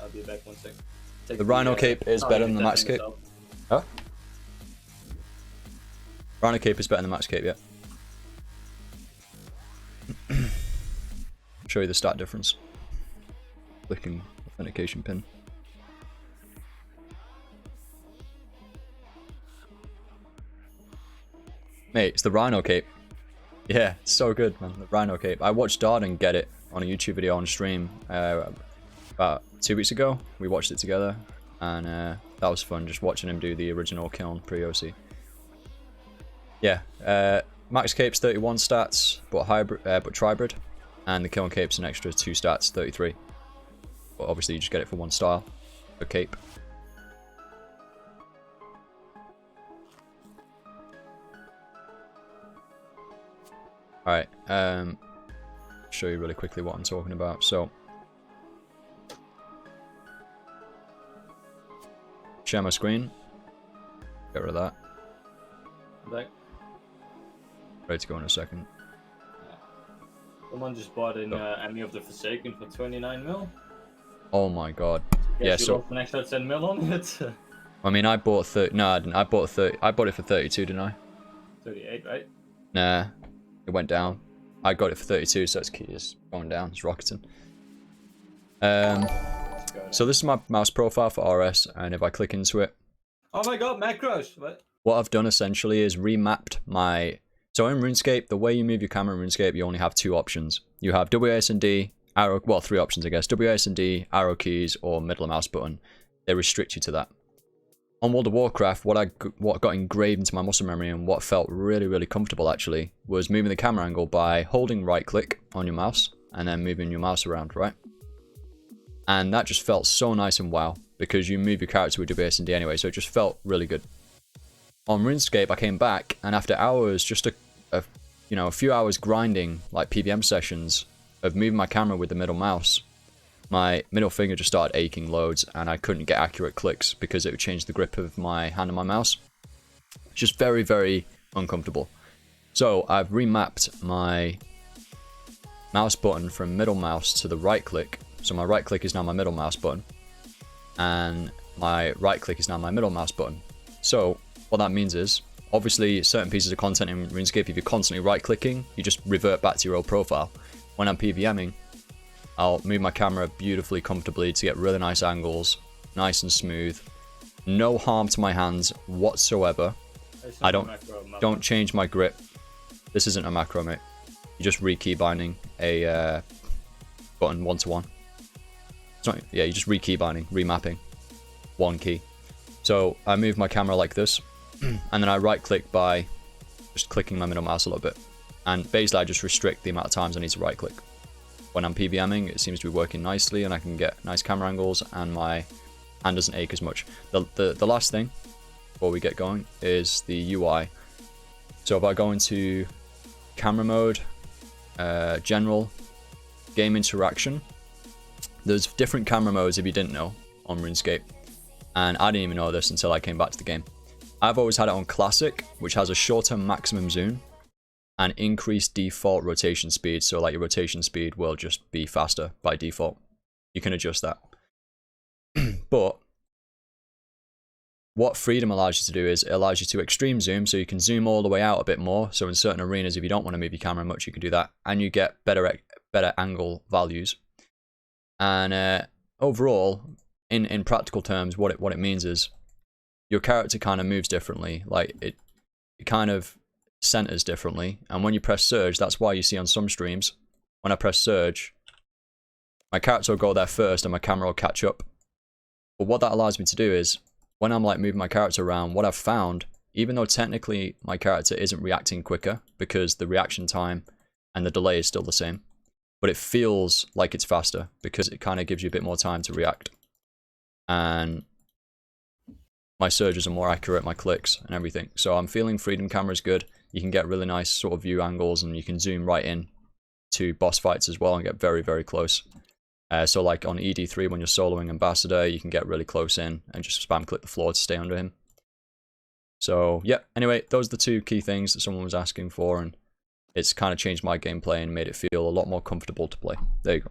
I'll be back 1 sec. The Rhino Cape is better than the Max Cape. Huh? Rhino Cape is better than the Max Cape, yeah. Show you the stat difference. Clicking authentication pin. Mate, it's the Rhino Cape. Yeah, it's so good, man. The Rhino Cape. I watched Darden get it on a YouTube video on stream about 2 weeks ago. We watched it together, and that was fun, just watching him do the original Kiln pre-OC. Yeah, Max Cape's 31 stats, but hybrid, but tribrid, and the Kiln Cape's an extra 2 stats, 33. But obviously, you just get it for 1 style per cape. Alright, show you really quickly what I'm talking about. So, share my screen. Get rid of that. Back. Ready to go in a second. Someone just bought an Army of the Forsaken for 29 mil. Oh my god. Yes, Yeah, so an extra 10 mil on it. I mean, I bought 30. No, I didn't. I bought 30. I bought it for 32, didn't I? 38, right? Nah, it went down. I got it for 32, so it's going down. It's rocketing. So this is my mouse profile for RS, and if I click into it, oh my god, macros! What I've done essentially is remapped my. So in RuneScape, the way you move your camera in RuneScape, you only have 2 options. You have WASD, arrow. Well, 3 options, I guess. WASD, arrow keys, or middle mouse button. They restrict you to that. On World of Warcraft, what got engraved into my muscle memory and what felt really, really comfortable actually was moving the camera angle by holding right click on your mouse and then moving your mouse around, right? And that just felt so nice and wow because you move your character with WASD anyway, so it just felt really good. On RuneScape, I came back and after hours, just a few hours grinding like PvM sessions of moving my camera with the middle mouse, my middle finger just started aching loads and I couldn't get accurate clicks because it would change the grip of my hand and my mouse. It's just very, very uncomfortable. So I've remapped my mouse button from middle mouse to the right click. So my right click is now my middle mouse button and my right click is now my middle mouse button. So what that means is, obviously certain pieces of content in RuneScape, if you're constantly right clicking, you just revert back to your old profile. When I'm PvMing, I'll move my camera beautifully, comfortably to get really nice angles, nice and smooth. No harm to my hands whatsoever. I don't change my grip. This isn't a macro, mate. You're just re-key binding a button 1-to-1. It's not, yeah, you're just re-key binding, remapping 1 key. So I move my camera like this, and then I right click by just clicking my middle mouse a little bit. And basically I just restrict the amount of times I need to right click. When I'm PvMing, it seems to be working nicely and I can get nice camera angles and my hand doesn't ache as much. The last thing before we get going is the UI. So if I go into camera mode, general, game interaction, there's different camera modes if you didn't know on RuneScape. And I didn't even know this until I came back to the game. I've always had it on classic, which has a shorter maximum zoom and increased default rotation speed, so like your rotation speed will just be faster by default. You can adjust that. But what freedom allows you to do is it allows you to extreme zoom, so you can zoom all the way out a bit more. So in certain arenas, if you don't want to move your camera much, you can do that, and you get better angle values. And overall, in practical terms, what it means is your character kind of moves differently. Like it kind of centers differently, and when you press surge, that's why you see on some streams when I press surge my character will go there first and my camera will catch up. But what that allows me to do is when I'm like moving my character around, what I've found, even though technically my character isn't reacting quicker because the reaction time and the delay is still the same, but it feels like it's faster because it kind of gives you a bit more time to react. And my surges are more accurate, my clicks and everything. So I'm feeling freedom camera is good. You can get really nice sort of view angles and you can zoom right in to boss fights as well and get very, very close. So like on ED3 when you're soloing Ambassador, you can get really close in and just spam click the floor to stay under him. So yeah, anyway, those are the 2 key things that someone was asking for, and it's kind of changed my gameplay and made it feel a lot more comfortable to play. There you go.